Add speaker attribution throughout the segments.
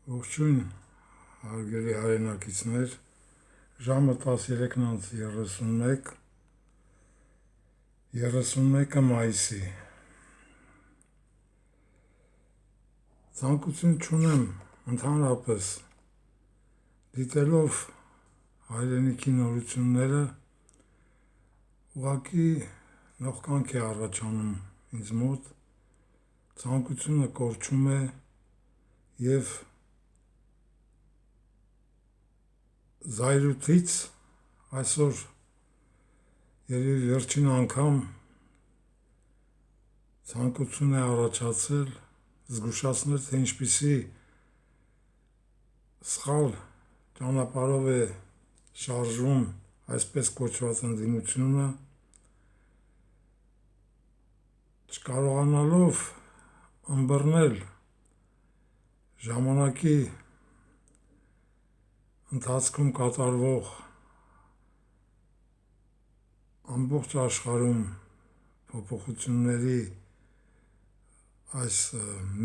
Speaker 1: Ողջույն, հարգելի հայրենակիցներ, ժամը 13:31, 31 մայիսի։ Ցանկություն չունեմ ընդհանրապես դիտելով հայրենիքի նորությունները, ուղղակի նողկանք է առաջանում ինձ մոտ, ցանկությունը կորչում է և զայրույթից այսօր երևի վերջին անգամ ցանկություն է առաջացել զգուշացնել, թե ինչպիսի սխալ ճանապարհով է շարժվում այսպես կոչված ընդդիմությունը, չկարողանալով ըմբռնել ժամանակի ընթացքում կատարվող ամբողջ աշխարհում փոփոխությունների այս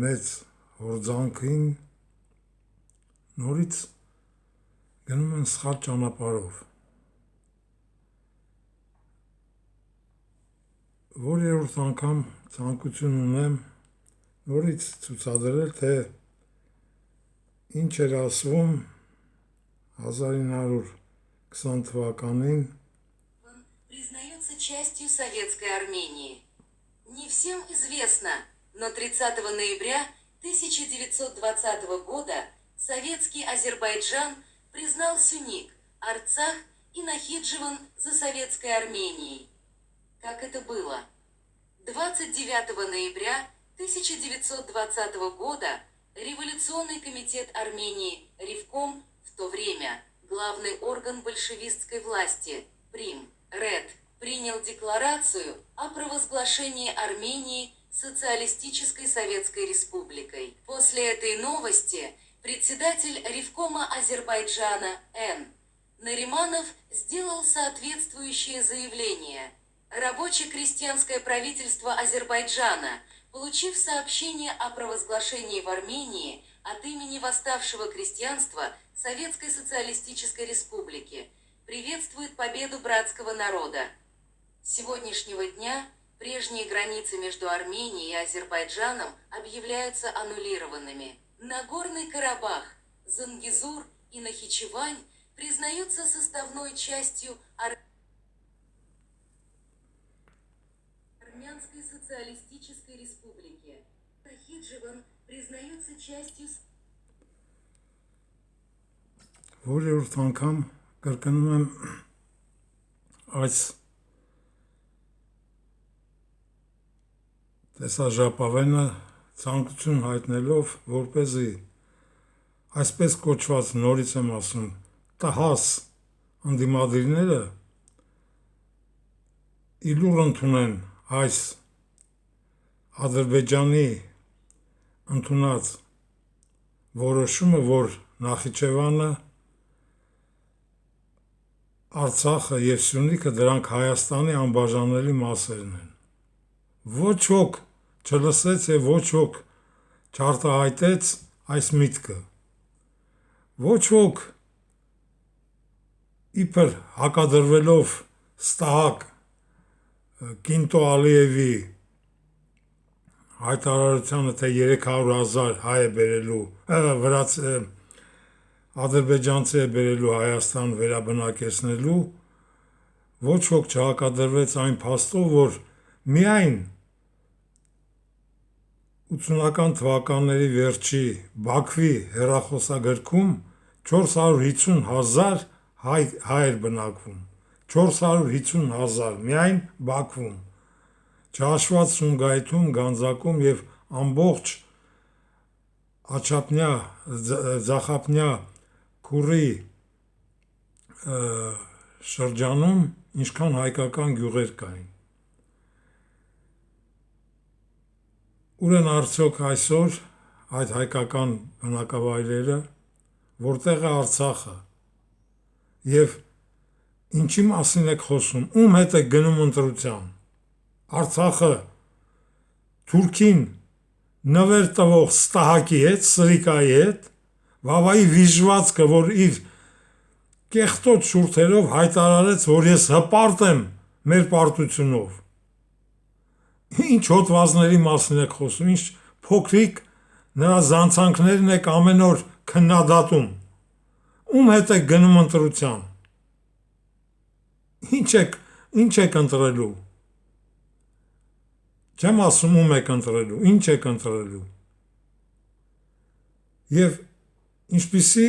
Speaker 1: մեծ հորձանքին, նորից գնում են սխալ ճանապարհով։ Որերորդ անգամ ցանկություն ունեմ նորից ցուցադրել, թե ինչ էր ասվում 1920 թվականին
Speaker 2: признается частью Советской Армении. Не всем известно, но 30 ноября 1920 года советский Азербайджан признал Сюник, Арцах и Нахидживан за Советской Арменией. Как это было? 29 ноября 1920 года Революционный комитет Армении, Ревком, в то время главный орган большевистской власти, ПРИМ, РЭД, принял декларацию о провозглашении Армении Социалистической Советской Республикой. После этой новости председатель Ревкома Азербайджана Н. Нариманов сделал соответствующее заявление. Рабоче-крестьянское правительство Азербайджана, получив сообщение о провозглашении в Армении от имени восставшего крестьянства Советской Социалистической Республики, приветствует победу братского народа. С сегодняшнего дня прежние границы между Арменией и Азербайджаном объявляются аннулированными. Нагорный Карабах, Зангезур и Нахичевань признаются составной частью Армянской Социалистической Республики. Нахидживан признается частью...
Speaker 1: Որերորդ անգամ կրկնում եմ այս տեսաժապավենը ցանկություն հայտնելով, որպեսզի այսպես կոչված, նորից եմ ասում, տհաս ընդդիմադիրները իլուր ընդունեն այս Ադրբեջանի ընդունած որոշումը, որ Նախիջևանը, Արցախը և Սյունիքը դրանք Հայաստանի անբաժանելի մասերն են։ Ոչ ոք չլսեց և ոչ ոք չարտահայտեց այս միտքը։ Ոչ ոք իբր հակադրվելով ստահակ Կինտո Ալիևի հայտարարությանը, թե 300,000 հայ է բերելու, ադրբեջանցի է բերելու Հայաստան վերաբնակեցնելու, ոչ ոք չհակադրվեց այն փաստով, որ միայն 80-ական թվականների վերջի Բաքվի հեռախոսագրքում 450,000 հայ էր բնակվում, 450,000 միայն Բաքվում, չհաշված Սումգայիթում, Գանձակում և ամբողջ Աչափնյա, Ձախապնյա քուռի շրջանում ինչքան հայկական գյուղեր կային։ Ուր են արդյոք այսօր այդ հայկական բնակավայրերը, որտեղ է Արցախը և ինչի մասին եք խոսում, ում հետ եք գնում ընտրության, Արցախը Թուրքին նվեր տվող ստահակի հետ, Սրիկայի հետ, Վավայի վիժվածքը, որ իր կեղտոտ շուրթերով հայտարարեց, որ ես հպարտ եմ մեր պարտությունով։ Ինչ հոդվածների մասին եք խոսում, ինչ փոքրիկ նրա զանցանքներն եք ամեն օր քննադատում։ Ում հետ եք գնում ընտրության։ Ինչ եք ընտրելու։ Չեմ ասում ում եք ընտրելու, ինչ եք ընտրելու։ Եվ ինչպիսի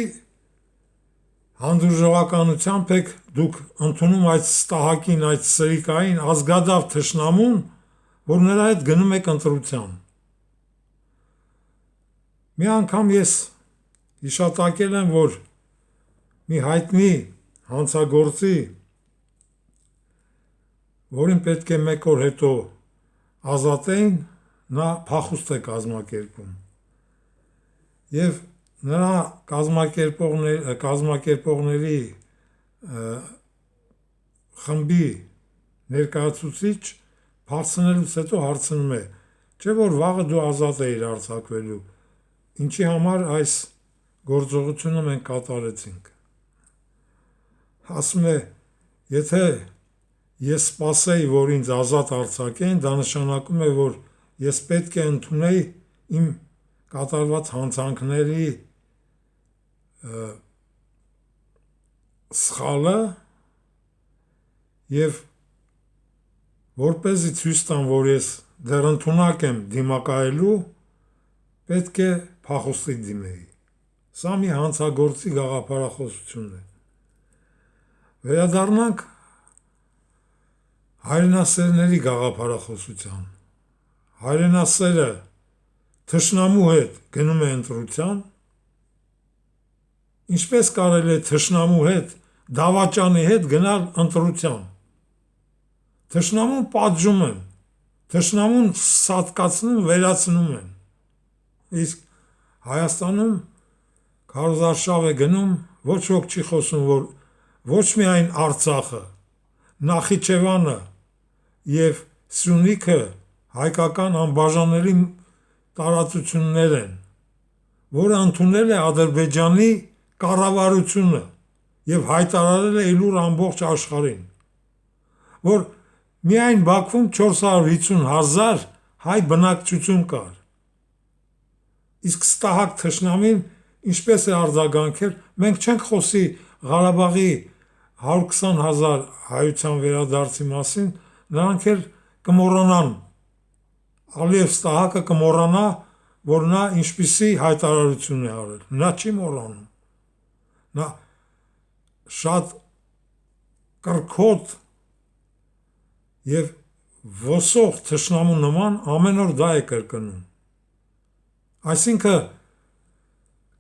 Speaker 1: հանդուրժողականությամբ եք դուք ընդունում այդ ստահակին, այդ սրիկային ազգադավ թշնամուն, որ նրա հետ գնում եք ընտրության։ Մի անգամ ես հիշատակել եմ, որ մի հայտնի հանցագործի, որին պետք է 1 օր հետո ազատեին, նա փախուստ է կազմակերպում։ Եվ նրա կազմակերպողների խմբի ներկայացուցիչ փախցնելուց հետո հարցնում է. չէ՞ որ վաղը դու ազատ էիր արձակվելու, ինչի համար այս գործողությունը մենք կատարեցինք։ Ասում է, եթե ես սպասեի, որ ինձ ազատ արձակեն, դա նշանակում է, որ ես պետք է ընդունեի իմ կատարված հանցանքների սխալը եւ որպեսզի ցույց տամ, որ ես դեռ ընդունակ եմ դիմակայելու, պետք է փախուստի դիմեի։ Սա մի հանցագործի գաղափարախոսությունն է։ Վերադառնանք հայրենասերների գաղափարախոսության։ Հայրենասերը թշնամու հետ գնում է ընտրության, ինչպես կարելի է թշնամու հետ, դավաճանի հետ գնալ ընտրության։ Թշնամուն պատժում են, թշնամուն սատկացնում, վերացնում են։ Իսկ Հայաստանում քարոզարշավ է գնում, ոչ ոք չի խոսում, որ ոչ միայն Արցախը, Նախիջևանը եւ Սյունիքը հայկական անբաժանելի տարածություններ են, որը ընդունել է Ադրբեջանի կառավարությունը եւ հայտարարել է ելուր ամբողջ աշխարհին, որ միայն Բաքվում 450,000 հայ բնակչություն կար։ Իսկ ստահակ թշնամին ինչպես է արձագանքել, մենք չենք խոսի Ղարաբաղի 120,000 հայության վերադարձի մասին, նրանք էլ կմոռանան, Ալիև ստահակը կմոռանա, որ նա ինչպիսի հայտարարություն է արել, նա չի մոռանում, նա շատ կրքոտ եւ ոսող թշնամու նման ամեն օր դա է կրկնում։ Այսինքն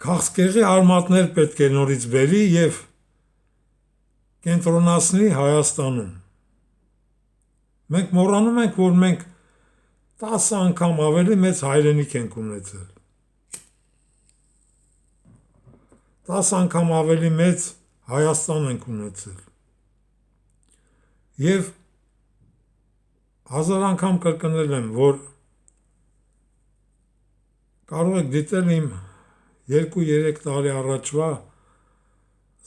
Speaker 1: քաղցկեղի արմատներ պետք է նորից բերի եւ կենտրոնացնի Հայաստանում։ Մենք մոռանում ենք, որ մենք 10 անգամ ավելի մեծ հայրենիք ենք ունեցել։ 10 անգամ ավելի մեծ Հայաստան ենք ունեցել։ Եվ 1000 անգամ կրկնել եմ, որ կարող եք դիտել իմ 2-3 տարի առաջվա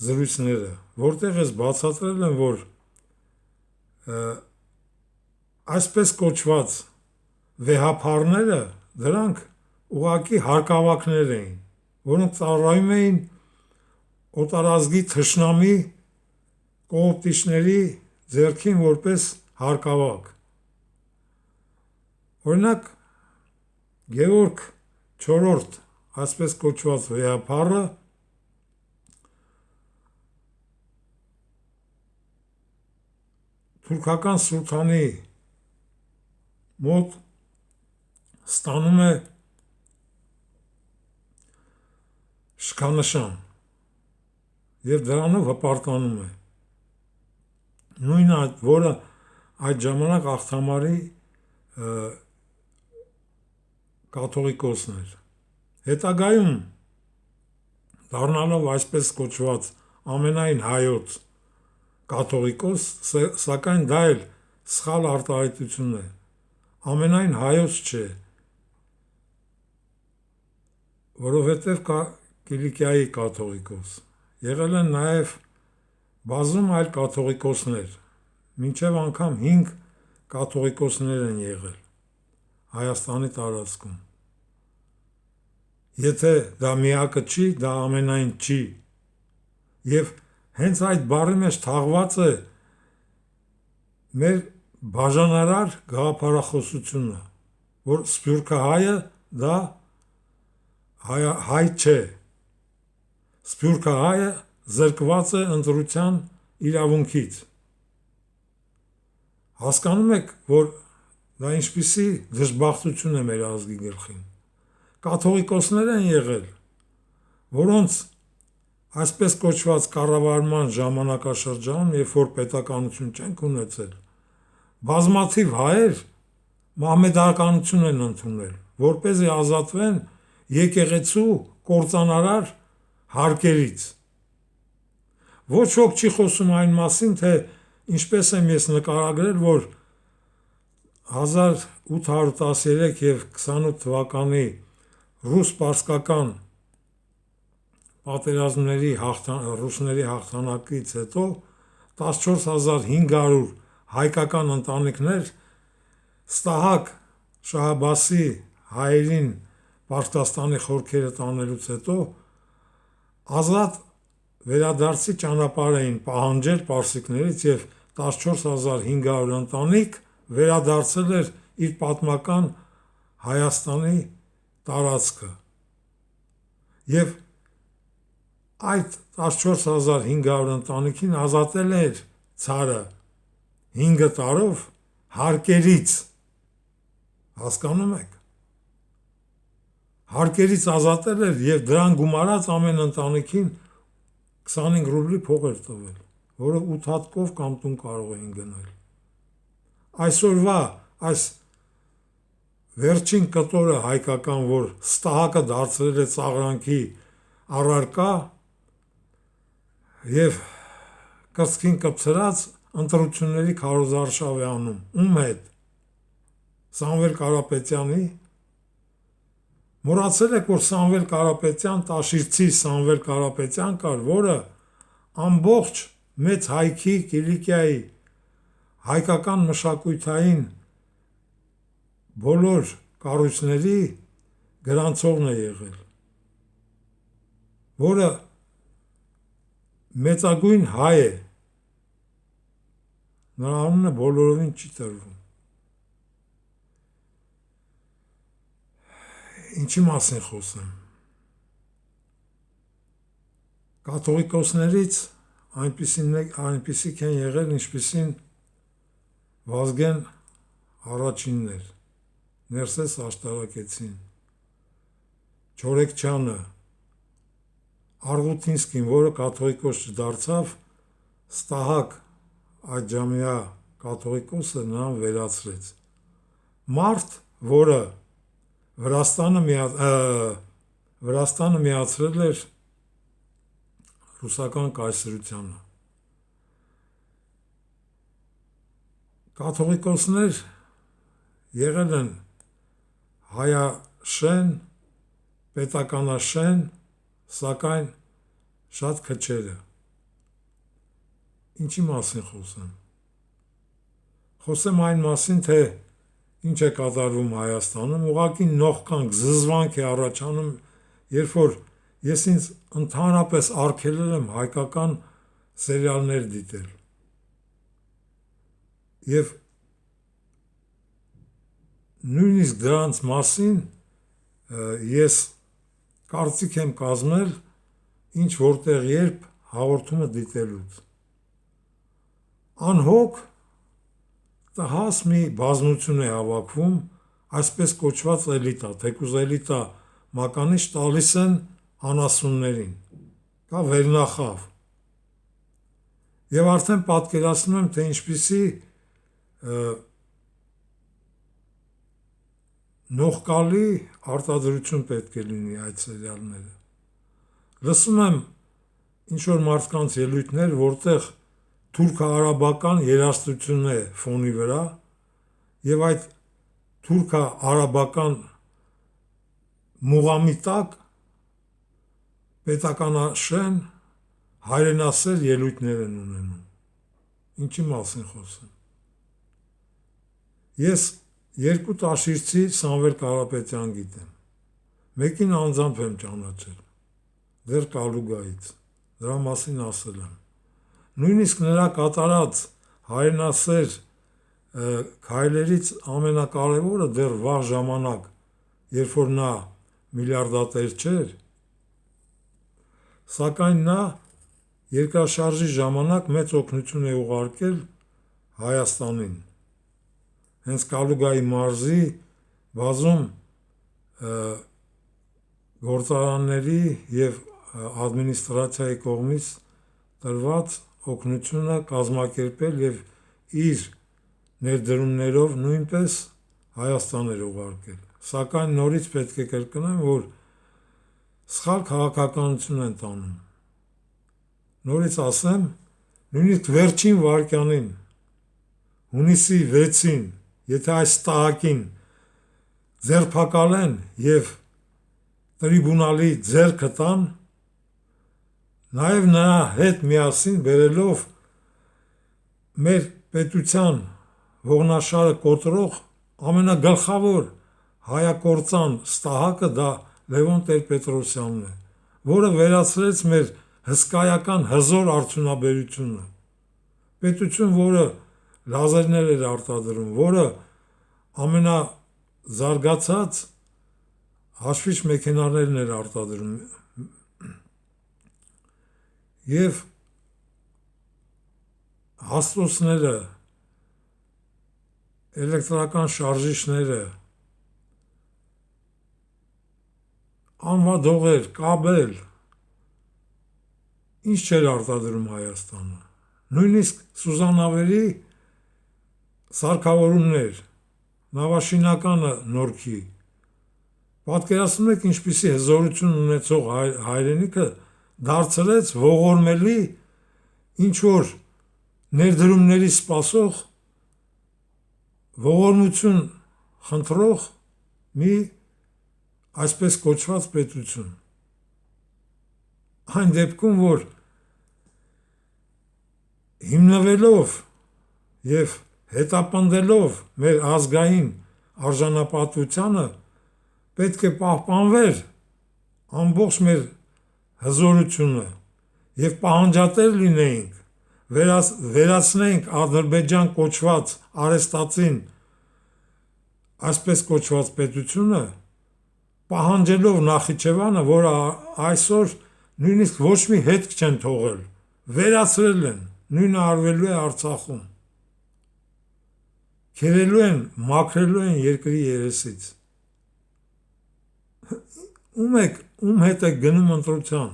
Speaker 1: զրույցները, որտեղ ես բացատրել եմ, որ այսպես կոչված վեհափառները, դրանք ուղղակի հարկավակներ էին, որոնք ծառայում էին օտարազգի թշնամի կողոպտիչների ձեռքին որպես հարկավակ։ Օրինակ Գևորգ IV, այսպես կոչված վեհափառը, թուրքական սուլթանի մոտ ստանում է շքանշան եւ դրանով հպարտանում է։ Նույնը, որը այդ ժամանակ Աղթամարի կաթողիկոսն էր։ Հետագայում դառնալով այսպես կոչված ամենայն հայոց կաթողիկոս, սակայն դա էլ սխալ արտահայտություն է։ Ամենայն հայոց չէ, որովհետև Կիլիկիայի կաթողիկոս, եղել են նաև բազում այլ կաթողիկոսներ, մինչև անգամ 5 կաթողիկոսներ են եղել Հայաստանի տարածքում։ Եթե դա միակը չի, դա ամենայն չի։ Եվ հենց այդ բառի մեջ թաղված է մեր բաժանարար գաղափարախոսությունը, որ սփյուռքը հայը դա հայ չէ։ Սփյուռքը հայը զրկված է ընտրության իրավունքից։ Հասկանում եք, որ դա ինչպիսի դժբախտություն է մեր ազգի գլխին։ Կաթողիկոսներ են եղել, որոնց այսպես կոչված կառավարման ժամանակաշրջանում, երբ որ պետականություն չենք ունեցել, բազմաթիվ հայեր մահմեդականություն են ընդունել, որպեսզի ազատվեն եկեղեցու կործանարար հարկերից։ Ոչ ոք չի խոսում այն մասին, թե ինչպես եմ ես նկարագրել, որ 1813 եւ 28 թվականի ռուս-պարսկական պատերազմների ռուսների հաղթանակից հետո 14500 հայկական ընտանիքներ Ստահակ Շահաբասի հայերին Պարսկաստանի խորքերը տանելուց հետո ազատ վերադարձի ճանապարհ էին պահանջել պարսիկներից եւ 14500 ընտանիք վերադարձել էր իր պատմական Հայաստանի տարածքը։ Եվ այդ 14500 ընտանիքին ազատել էր ցարը 5 տարով հարկերից։ Հասկանում եք։ Հարկերից ազատել էր եւ դրան գումարած ամեն ընտանիքին 25 ռուբլի փող էր տվել, որը 8 հատկով կամ տուն կարող էին գնել։ Այսօրվա այս վերջին կտորը հայկական, որ Ստահակը դարձրել է ծաղրանքի առարկա եւ կրծքին կպցրած ընտրությունների քարոզարշավ է անում։ Ում հետ։ Սամվել Կարապետյանի։ Մոռացել եք, որ Սամվել Կարապետյան, Տաշիրցի Սամվել Կարապետյան կար, որը ամբողջ մեծ հայքի Կիլիկիայի հայկական մշակութային բոլոր կառույցների գրանցողն է եղել, որը մեծագույն հայ է, նրա անունը բոլորովին չի տրվում։ Ինչի մասին խոսեմ։ Կաթողիկոսներից այնպիսիք են եղել, ինչպիսին Վազգեն առաջինն էր, Ներսես Աշտարակեցին, Չորեքչյանը, Արգուտինսկին, որը կաթողիկոս չդարձավ, Ստահակ այդժամյա կաթողիկոսը նրան վերացրեց։ Մարդ, որը Վրաստանը միացրել էր ռուսական կայսրությանը։ Կաթողիկոսներ եղել են հայաշեն, պետականաշեն, սակայն շատ քչերը։ Ինչի մասին խոսեմ։ Խոսեմ այն մասին, թե ինչ է կատարվում Հայաստանում, ուղղակի նողկանք, զզվանք է առաջանում, երբ որ ես ինձ ընդհանրապես արգելել եմ հայկական սերիալներ դիտել։ Եվ նույնիսկ դրանց մասին ես կարծիք եմ կազմել ինչ որտեղ երբ հաղորդումը դիտելուց։ Անհոգ տհաս մի բազմություն է հավաքվում, այսպես կոչված էլիտա, թեկուզ էլիտա մականիշ տալիս են անասուններին, կա վերնախավ։ Եվ արդեն պատկերացնում եմ, թե ինչպիսի նողկալի արտադրություն պետք է լինի այդ սերիալները։ Լսում եմ ինչ-որ մարդկանց ելույթներ, որտեղ թուրքա-արաբական երաժշտություն է ֆոնի վրա, եւ այդ թուրքա-արաբական մուղամի տակ պետականաշեն հայրենասեր ելույթներ են ունենում։ Ինչի մասին խոսեմ։ Ես երկու տաշիրցի Սամվել Կարապետյան գիտեմ։ Մեկին անձամբ եմ ճանաչել, դեռ Կալուգայից, դրա մասին ասել եմ։ Նույնիսկ նրա կատարած հայրենասեր քայլերից ամենակարևորը դեռ վաղ ժամանակ, երբ որ նա միլիարդատեր չէր, սակայն նա երկրաշարժի ժամանակ մեծ օգնություն է ուղարկել Հայաստանին։ Հենց Կալուգայի մարզի բազում գործարանների և ադմինիստրացիայի կողմից տրված օգնությունը կազմակերպել և իր ներդրումներով նույնպես Հայաստան էր ուղարկել։ Սակայն նորից պետք է կրկնեմ, որ սխալ քաղաքականություն են տանում։ Նորից ասեմ, նույնիսկ վերջին վայրկյանին, հունիսի 6-ին, եթե այս տահակին ձերբակալեն և տրիբունալի ձեռքը տան, նաև նրա հետ միասին բերելով մեր պետության ողնաշարը կոտրող ամենագլխավոր հայակործան ստահակը դա Լևոն Տեր-Պետրոսյանն է, որը վերացրեց մեր հսկայական հզոր արդյունաբերությունը։ Պետություն, որը լազերներ էր արտադրում, որը ամենազարգացած հաշվիչ մեքենաներն էր արտադրում և հաստոցները, էլեկտրական շարժիչները, անվադողեր, կաբել, ինչ չէր արտադրում Հայաստանը։ Նույնիսկ սուզանավերի սարքավորումներ, նավաշինականը Նորքի։ Պատկերացնում եք ինչպիսի հզորություն ունեցող հայրենիքը դարձրեց ողորմելի ինչ-որ ներդրումների սպասող ողորմություն խնդրող մի այսպես կոչված պետություն։ Այն դեպքում, որ հիմնվելով և հետապնդելով մեր ազգային արժանապատվությանը պետք է պահպանվեր ամբողջ մեր հզորությունը և պահանջատեր լինեինք, վերացնեինք Ադրբեջան կոչված արեստածին այսպես կոչված պետությունը, պահանջելով Նախիջևանը, որը այսօր նույնիսկ ոչ մի հետք չեն թողել, վերացրել են, նույնը արվելու է Արցախում, քերելու են, մաքրելու են երկրի երեսից։ Ում հետ եք գնում ընտրության,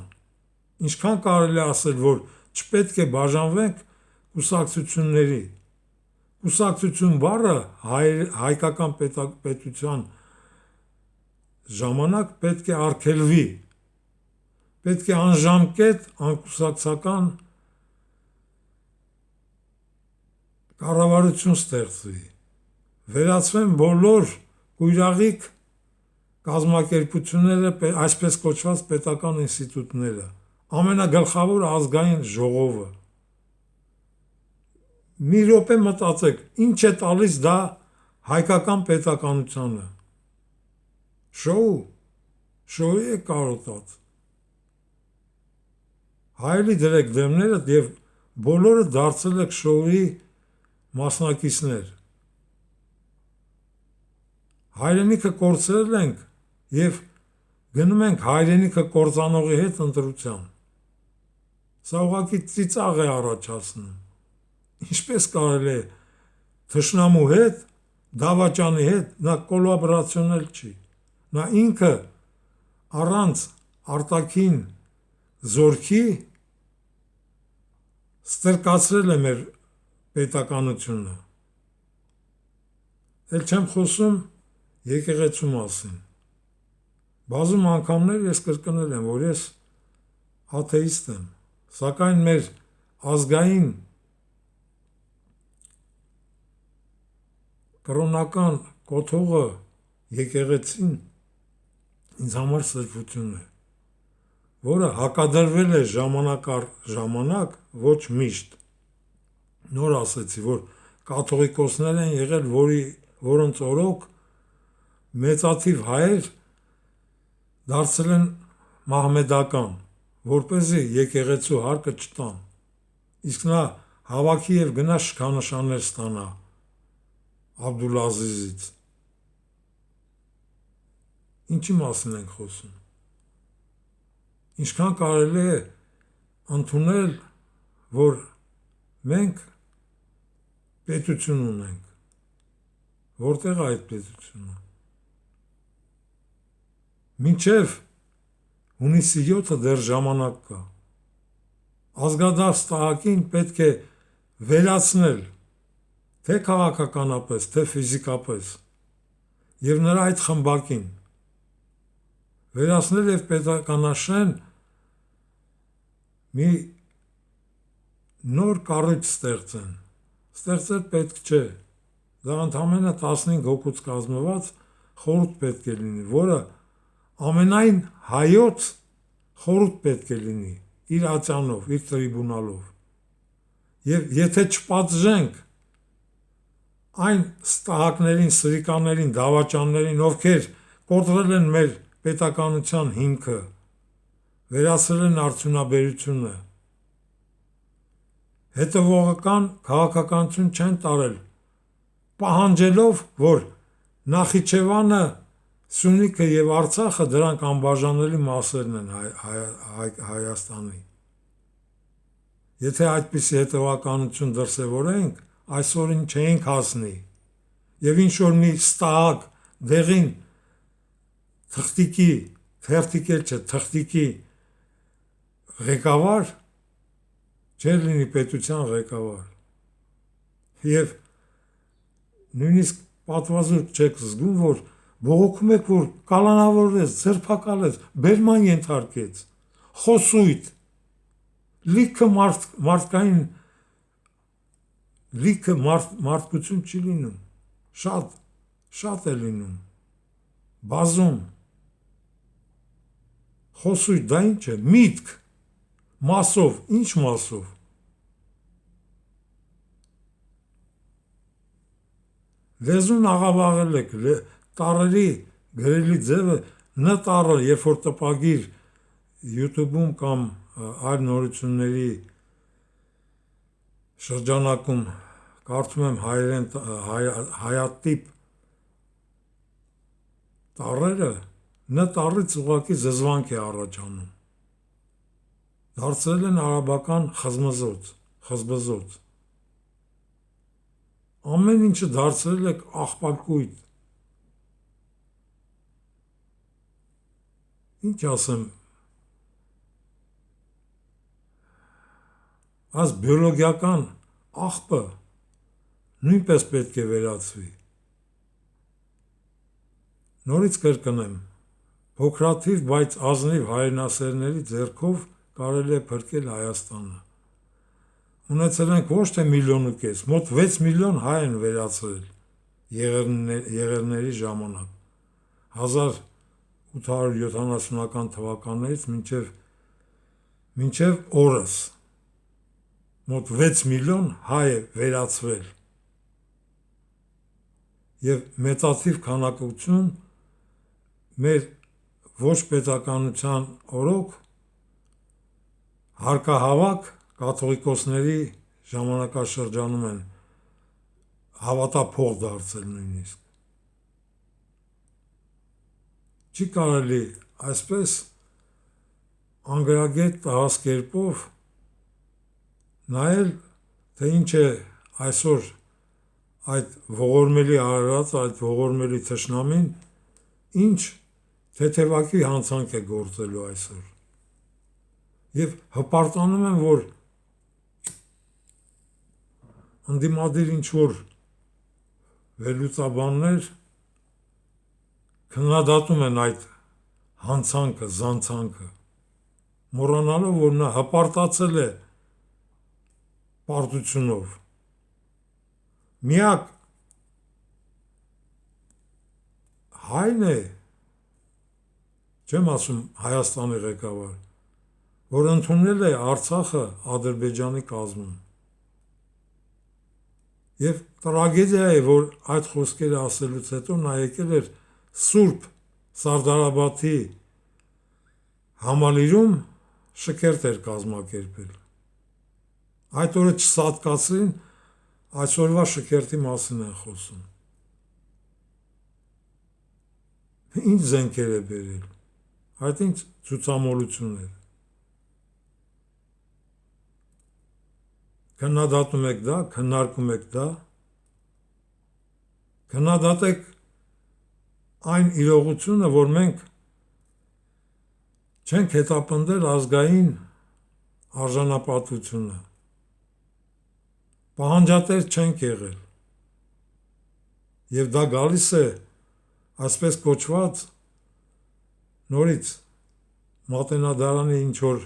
Speaker 1: ինչքան կարելի է ասել, որ չպետք է բաժանվենք կուսակցությունների։ Կուսակցություն բառը հայկական պետության ժամանակ պետք է արգելվի, պետք է անժամկետ անկուսակցական կառավարություն ստեղծվի, վերացվեն բոլոր կույրաղիկ կազմակերպությունները, այսպես կոչված պետական ինստիտուտները, ամենագլխավոր ազգային ժողովը։ Մի րոպե մտածեք, ինչ է տալիս դա հայկական պետականությանը։ Շոու է կարոտած։ Հայելի դրեք դեմներդ և բոլորը դարձել եք շոուի մասնակիցներ։ Հայրենիքը կորցրել ենք և գնում ենք հայրենիքը կործանողի հետ ընտրության։ Սա ուղղակի ծիծաղ է առաջացնում։ Ինչպես կարելի է թշնամու հետ, դավաճանի հետ, նա կոլաբորացիոն չի, նա ինքը առանց արտաքին զորքի ստրկացրել է մեր պետականությունը։ Էլ չեմ խոսում եկեղեցու մասին։ Բազում անգամներ ես կրկնել եմ, որ ես աթեիստ եմ, սակայն մեր ազգային կրոնական կոթողը եկեղեցին ինձ համար սրբություն է։ որը հակադրվել է ժամանակ առ ժամանակ, ոչ միշտ։ Նոր ասեցի, որ կաթողիկոսներ են եղել, որոնց օրոք մեծաթիվ հայեր դարձել են մահմեդական, որպեսզի եկեղեցու հարկը չտան։ Իսկ նա հավաքի եւ գնա շքանշաններ ստանա Աբդուլազիզից։ Ինչի մասին ենք խոսում։ Ինչքան կարելի է ընդունել, որ մենք պետություն ունենք։ Որտեղ է այդ պետությունը։ Մինչև հունիսի 7-ը դեռ ժամանակ կա։ Ազգադարձ տահակին պետք է վերացնել թե քաղաքականապես, թե ֆիզիկապես եւ նրա այդ խմբակին վերացնել եւ պետականաշեն մի նոր կառույց ստեղծել պետք չէ։ Դա ընդամենը 15 հոգուց կազմված խորհուրդ պետք է լինի, որը ամենայն հայոց խորհուրդ պետք է լինի իր ատյանով, իր տրիբունալով։ Եվ եթե չպատժենք այն ստահակներին, սրիկաներին, դավաճաններին, ովքեր կոտրել են մեր պետականության հիմքը, վերացրել են արդյունաբերությունը, հետևողական քաղաքականություն չեն տարել, պահանջելով, որ Նախիջևանը, Սյունիքը եւ Արցախը դրանք անբաժանելի մասերն են Հայաստանի։ Եթե այդպիսի հետևականություն դրսևորենք, այսօրին չէինք հասնի։ Եվ ինչ որ մի ստահակ դեղին թղթիկի ղեկավար չէր լինի պետության ղեկավար։ Եվ նույնիսկ պատվազուրկ չեք զգում, որ բողոքում եք, որ կալանավորվեց, ձերբակալեց, բերման ենթարկեց, խոսույթ, լիքը մարդկային լիքը մարդկություն չի լինում, շատ է լինում, բազում, խոսույթ, դա ինչ է, միտք, մասով, ինչ մասով։ Լեզուն աղավաղել եք, տառերի գրելի ձևը ն տառը, երբ որ տպագիր YouTube-ում կամ այլ նորությունների շրջանակում կարդում եմ հայատիպ տառերը, ն տառից ուղղակի զզվանք է առաջանում։ Դարձել են արաբական խզբզոց։ Ամեն ինչը դարձրել եք աղբակույտ։ Ինչ ասեմ, այս բիոլոգիական աղբը նույնպես պետք է վերացվի։ Նորից կրկնեմ, փոքրաթիվ, բայց ազնիվ հայրենասերների ձեռքով կարելի է փրկել Հայաստանը։ Ունեցել ենք ոչ թե 1,5 միլիոն, մոտ 6 միլիոն հայ են վերացրել եղերների ժամանակ։ 1870-ական թվականներից մինչև օրս մոտ 6 միլիոն հայ է վերացվել։ Եվ մեծաթիվ քանակություն մեր ոչ պետականության օրոք հարկահավաք կաթողիկոսների ժամանակաշրջանում են հավատափող դարձել նույնիսկ։ Չի կարելի այսպես անգրագետ տհաս կերպով նայել, թե ինչ է այսօր այդ ողորմելի արարած, այդ ողորմելի թշնամին, ինչ թեթևակի հանցանք է գործելու այսօր։ Եվ հպարտանում եմ, որ ընդդիմադիր ինչ-որ վերլուծաբաններ քննադատում են այդ հանցանքը, զանցանքը, մոռանալով, որ նա հպարտացել է պարտությունով։ Միակ հայն է, չեմ ասում Հայաստանի ղեկավար, որ ընդունել է Արցախը Ադրբեջանի կազմում։ Եվ տրագեդիա է, որ այդ խոսքերը ասելուց հետո նա եկել էր Սուրբ Սարդարաբադի համալիրում շքերթ էր կազմակերպել։ Այդ օրը չսատկացրին, այսօրվա շքերթի մասին են խոսում։ Ինչ զենքեր է բերել, այդ ինչ ցուցամոլություններ։ Քննադատում եք դա, քննարկում եք դա, քննադատեք այն իրողությունը, որ մենք չենք հետապնդել ազգային արժանապատվությունը, պահանջատեր չենք եղել, և դա գալիս է այսպես կոչված նորից Մատենադարանի ինչ-որ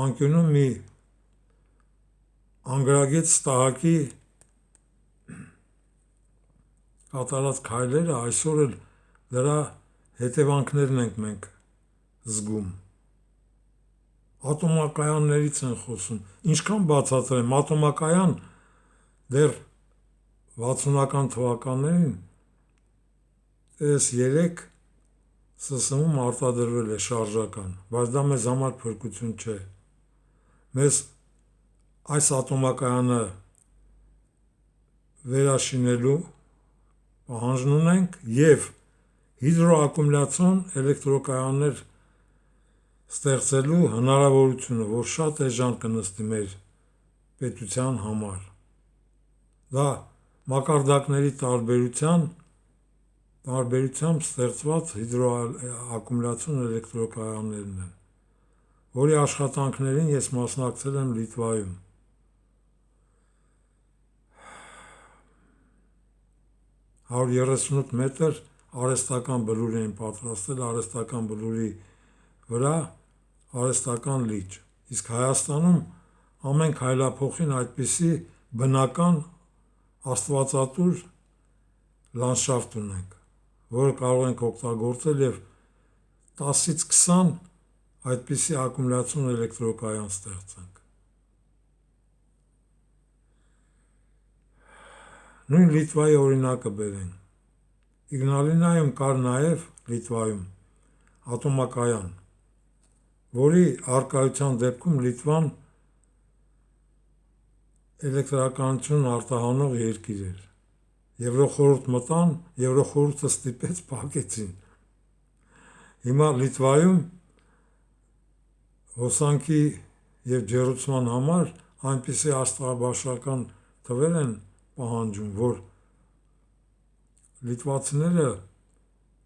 Speaker 1: անկյունում մի անգրագետ Ստահակի կատարած քայլերը այսօր էլ դրա հետևանքներն ենք մենք զգում։ Ատոմակայաններից են խոսում, ինչքան բացատրեմ, ատոմակայան դեռ 60-ական թվականներին այս 3 ՍՍՄ-ում արտադրվել է շարժական, բայց դա մեզ համար փրկություն չէ։ Մեզ այս ատոմակայանը վերաշինելու պահանջն ունենք և հիդրոակումուլյացիոն էլեկտրակայաններ ստեղծելու հնարավորությունը, որ շատ էժան կնստի մեր պետության համար։ Դա մակարդակների տարբերությամբ ստեղծված հիդրոակումուլյացիոն էլեկտրակայաններն են, որի աշխատանքներին ես մասնակցել եմ Լիտվայում։ 138 մետր արհեստական բլուր էին պատրաստել, արհեստական բլուրի վրա արհեստական լիճ, իսկ Հայաստանում ամեն քայլափոխին այդպիսի բնական աստվածատուր լանդշաֆտ ունենք, որը կարող ենք օգտագործել և 10-ից 20 այդպիսի ակումուլյացիոն էլեկտրակայան ստեղծենք։ Նույն Լիտվայի օրինակը բերենք, Իգնալինայում կար նաև Լիտվայում ատոմակայան, որի առկայության դեպքում Լիտվան էլեկտրականություն արտահանող երկիր էր։ Եվրոխորհուրդ մտան, Եվրոխորհուրդը ստիպեց, փակեցին։ Հիմա Լիտվայում հոսանքի և ջեռուցման համար այնպիսի աստղաբաշխական թվեր են պահանջում, որ լիտվացիները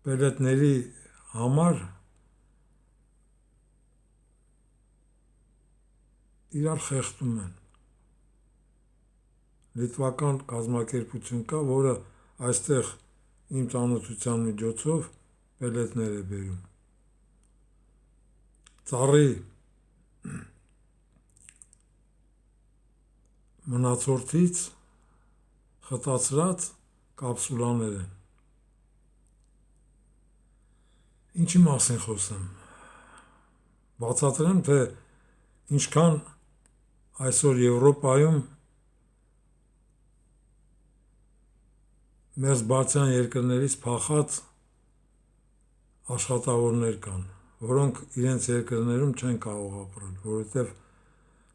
Speaker 1: պելետների համար իրար խեղդում են։ Լիտվական կազմակերպություն կա, որը այստեղ իմ ծանոթության միջոցով պելետներ է բերում։ Ծառի մնացորդից խտացրած կապսուլաներ են։ Ինչի մասին խոսեմ։ Բացատրեմ, թե ինչքան այսօր Եվրոպայում մերձբալթյան երկրներից փախած աշխատավորներ կան, որոնք իրենց երկրներում չեն կարող ապրել, որովհետև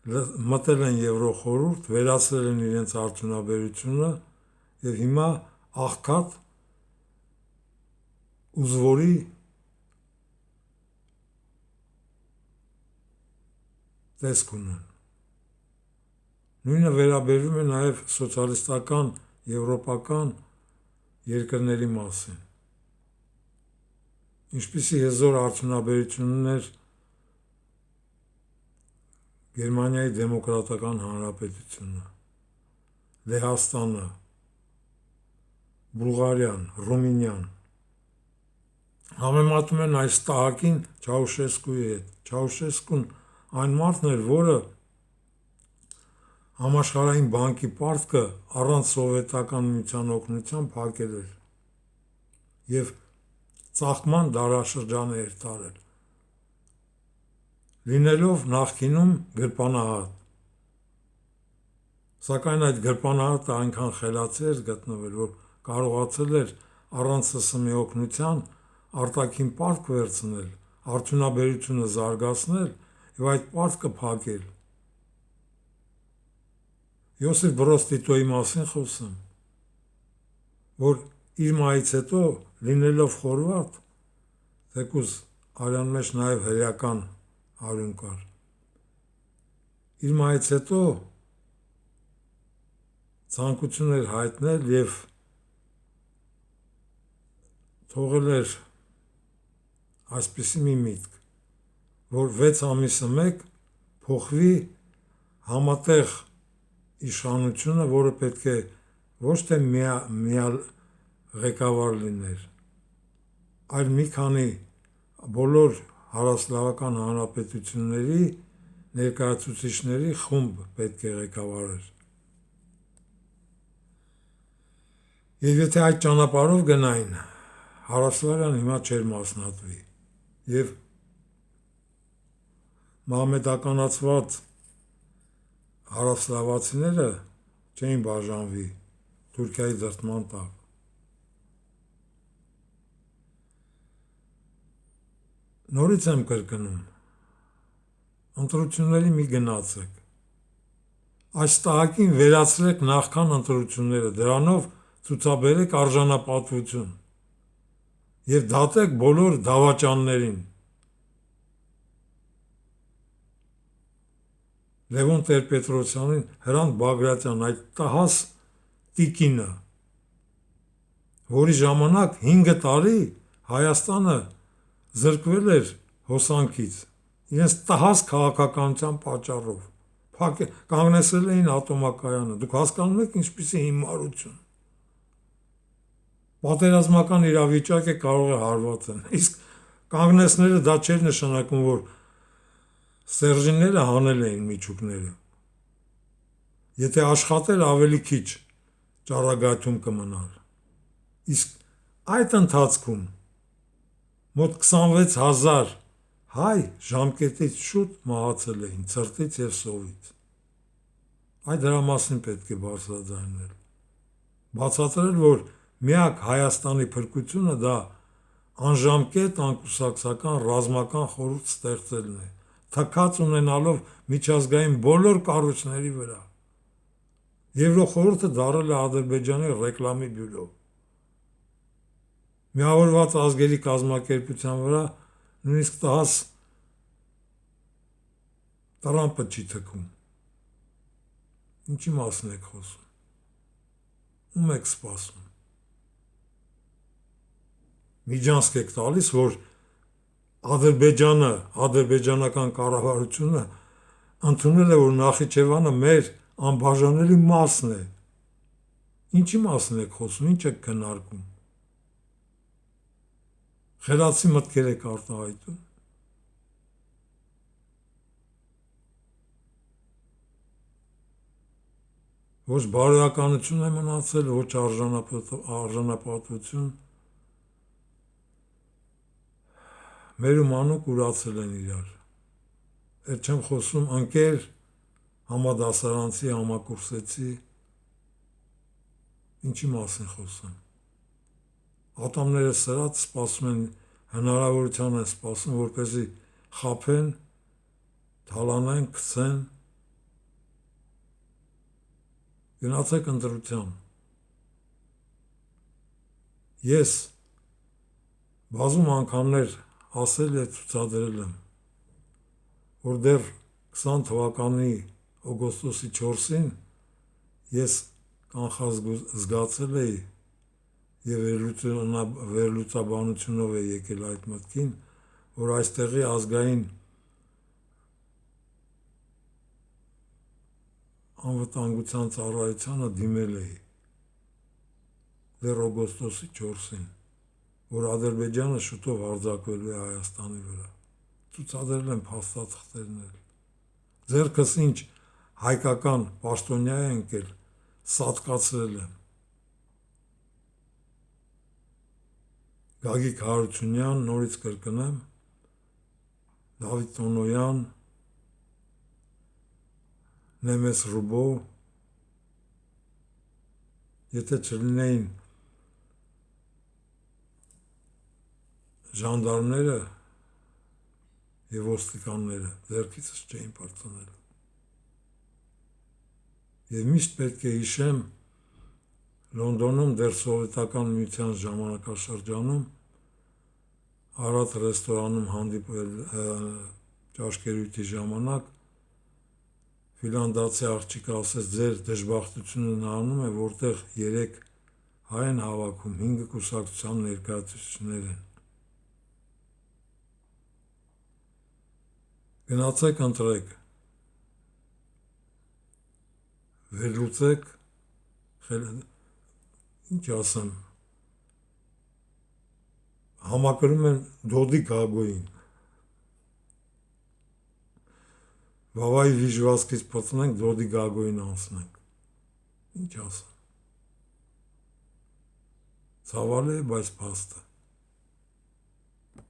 Speaker 1: մտել են Եվրոխորհուրդ, վերացրել են իրենց արդյունաբերությունը և հիմա աղքատ ու զվորի տեսք ունեն։ Նույնը վերաբերվում է նաև սոցիալիստական եվրոպական երկրների մասին։ Ինչպիսի հզոր արդյունաբերություն ուներ Գերմանիայի Դեմոկրատական Հանրապետությունը, Լեհաստանը, Բուլղարիան, Ռումինիան։ Համեմատում են այս Ստահակին Չաուշեսկուի հետ։ Չաուշեսկուն այն մարդն էր, որը Համաշխարհային բանկի պարտքը առանց Սովետական Միության օգնության փակել էր և ծաղկման դարաշրջան էր տարել։ լինելով նախկինում գրպանահատ։ Սակայն այդ գրպանահատը այնքան խելացի էր գտնվել, որ կարողացել էր առանց ՍՍՄ-ի օգնության արտաքին պարտք վերցնել, արդյունաբերությունը զարգացնել եւ այդ պարտքը փակել։ Յոսիֆ Բրոզ Տիտոյի մասին խոսեմ, որ իր մահից հետո լինելով խորվարդ, թեկուզ արյան մեջ նաև հրեական արյուն կար։ Իր մահից հետո ցանկություն էր հայտնել եւ թողել էր այսպիսի մի միտք, որ 6 ամիսը մեկ փոխվի համատեղ իշխանությունը, որը պետք է ոչ թե միալ ղեկավար լիներ, այլ մի քանի բոլոր հարավսլավական հանրապետությունների ներկայացուցիչների խումբ պետք է ղեկավարեր։ Եվ եթե այդ ճանապարհով գնային, Հարավսլավիան հիմա չէր մասնատվի եւ մահմեդականացված հարավսլավացիները չէին բաժանվի Թուրքիայի դրդման տակ։ Նորից եմ կրկնում, ընտրությունների մի գնացեք, այս տահակին վերացրեք նախքան ընտրությունները, դրանով ցուցաբերեք արժանապատվություն եւ դատեք բոլոր դավաճաններին։ Լևոն Տեր-Պետրոսյանին, Հրանտ Բագրատյան, այդ տհաս տիկինը, որի ժամանակ 5 տարի Հայաստանը զրկվել էր հոսանքից, իրենց տհաս քաղաքականության պատճառով, կանգնեցրել էին ատոմակայանը, դուք հասկանում եք ինչպիսի հիմարություն։ Պատերազմական իրավիճակ է, կարող է հարվածել, իսկ կանգնեցնելը դա չէր նշանակում, որ Սերժինները հանել էին միջուկները։ Եթե աշխատեր ավելի քիչ ճառագայթում կմնար։ Իսկ այդ ընթացքում մոտ 26,000 հայ ժամկետից շուտ մահացել էին ցրտից եւ սովից։ Այդ դրա մասին պետք է բարձրաձայնել։ Բացատրել, որ միակ Հայաստանի փրկությունը դա անժամկետ անկուսակցական ռազմական խորհուրդ ստեղծելն է, թքած ունենալով միջազգային բոլոր կառույցների վրա։ Եվրոխորհուրդը դարել է Ադրբեջանի ռեկլամի բյուրո։ Միավորված ազգերի կազմակերպության վրա նույնիսկ տհաս Տրամպը չի թքում։ Ինչի մասին եք խոսում։ Ում եք սպասում։ Միջանցք եք տալիս, որ Ադրբեջանը, ադրբեջանական կառավարությունը ընդունել է, որ Նախիջևանը մեր անբաժանելի մասն է։ Ինչի մասին եք խոսում, ինչ եք քննարկում։ Խելացի մտքեր եք արտահայտում։ Ոչ բարոյականություն է մնացել, ոչ արժանապատվություն։ Մեր ու մանուկ ուրացել են իրար։ Այդ չեմ խոսում ընկեր, համադասարանցի, համակուրսեցի, ինչի մասին խոսեմ։ Ատամները սրած սպասում են, հնարավորության են սպասում, որպեսզի խաբեն, թալանեն, գցեն։ Գնացեք ընտրության։ Ես բազում անգամներ ասել եւ ցուցադրել եմ, որ դեռ 20 թվականի օգոստոսի 4-ին ես կանխազգացել էի եւ վերլուծաբանությունով է եկել այդ մտքին, որ այստեղի ազգային անվտանգության ծառայությանը դիմել էի դեռ օգոստոսի 4-ին, որ Ադրբեջանը շուտով հարձակվելու է Հայաստանի վրա։ Ցուցադրել եմ փաստաթղթերներ։ Ձերքս ինչ հայկական պաշտոնյա է ընկել, սատկացրել եմ։ Գագիկ Հարությունյան, նորից կրկնեմ, Դավիթ Տոնոյան, Նեմես Ռուբո, եթե չլինեին ժանդարմները եւ ոստիկանները, ձեռքիցս չէին պարծանել։ Եվ միշտ պետք է հիշեմ Լոնդոնում դեռ սովետական միության ժամանակաշրջանում Արադ ռեստորանում հանդիպել ճաշկերույթի ժամանակ ֆիլանդացի աղջիկը ասեց ձեր դժբախտությունը նայանում է, որտեղ 3 հայ են հավաքում, 5 կուսակցության ներկայացուցիչներ են։ Գնացեք ընտրեք, վերլուծեք, ինչ ասեմ, համակրում են Դոդի Գագոյին։ Վավայի վիժվածքից պտնենք, Դոդի Գագոյին անցնենք։ Ինչ ասեմ։ Ցավալի է, բայց փաստ է։